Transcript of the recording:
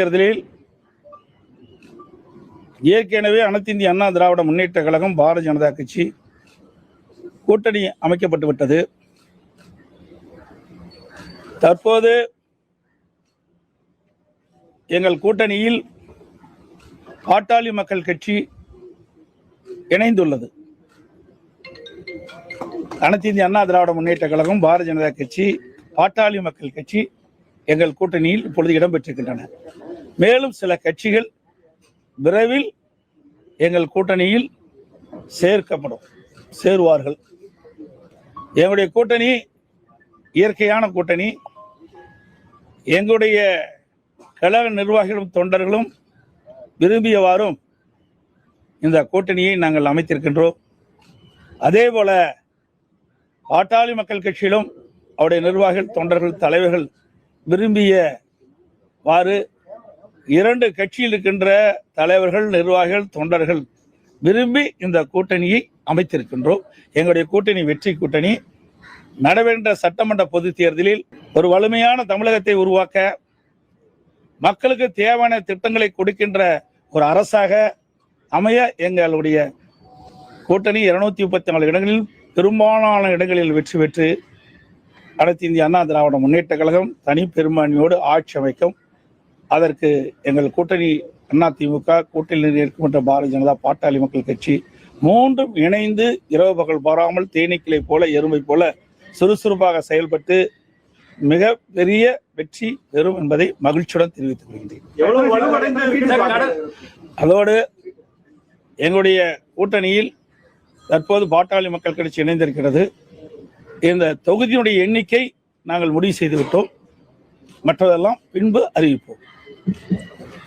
தேர்தலில் ஏற்கனவே அனைத்து இந்திய அண்ணா திராவிட முன்னேற்ற கழகம், பாரதிய ஜனதா கட்சி கூட்டணி அமைக்கப்பட்டு விட்டது. தற்போது எங்கள் கூட்டணியில் பாட்டாளி மக்கள் கட்சி இணைந்துள்ளது. அனைத்து இந்திய அண்ணா திராவிட முன்னேற்ற கழகம், பாரதிய ஜனதா கட்சி, பாட்டாளி மக்கள் கட்சி எங்கள் கூட்டணியில் இப்பொழுது இடம்பெற்றிருக்கின்றன. மேலும் சில கட்சிகள் விரைவில் எங்கள் கூட்டணியில் சேருவார்கள். எங்களுடைய கூட்டணி இயற்கையான கூட்டணி. எங்களுடைய கழக நிர்வாகிகளும் தொண்டர்களும் விரும்பியவாறும் இந்த கூட்டணியை நாங்கள் அமைத்திருக்கின்றோம். அதே போல பாட்டாளி மக்கள் கட்சியிலும் அவருடைய நிர்வாகிகள், தொண்டர்கள், தலைவர்கள் விரும்பியவாறு இரண்டு கட்சியில் இருக்கின்ற தலைவர்கள், நிர்வாகிகள், தொண்டர்கள் விரும்பி இந்த கூட்டணியை அமைத்திருக்கின்றோம். எங்களுடைய கூட்டணி வெற்றி கூட்டணி. நடைபெற்ற சட்டமன்ற பொது தேர்தலில் ஒரு வலிமையான தமிழகத்தை உருவாக்க, மக்களுக்கு தேவையான திட்டங்களை கொடுக்கின்ற ஒரு அரசாக அமைய எங்களுடைய கூட்டணி 234 இடங்களில் பெரும்பாலான இடங்களில் வெற்றி பெற்று அனைத்து இந்திய அண்ணா திராவிட முன்னேற்ற கழகம் தனி பெரும்பான்மையோடு ஆட்சி அமைக்கும். அதற்கு எங்கள் கூட்டணி அதிமுக, கூட்டணியில் இருக்கின்ற பாரதிய ஜனதா, பாட்டாளி மக்கள் கட்சி மூன்றும் இணைந்து இரவு பகல் பாராமல் தேனீக்களை போல, எறும்பை போல சுறுசுறுப்பாக செயல்பட்டு மிக பெரிய வெற்றி பெறும் என்பதை மகிழ்ச்சியுடன் தெரிவித்துக் கொள்கின்றேன். அதோடு எங்களுடைய கூட்டணியில் தற்போது பாட்டாளி மக்கள் கட்சி இணைந்திருக்கிறது. இந்த தொகுதியினுடைய எண்ணிக்கை நாங்கள் முடிவு செய்துவிட்டோம். மற்றதெல்லாம் பின்பு அறிவிப்போம்.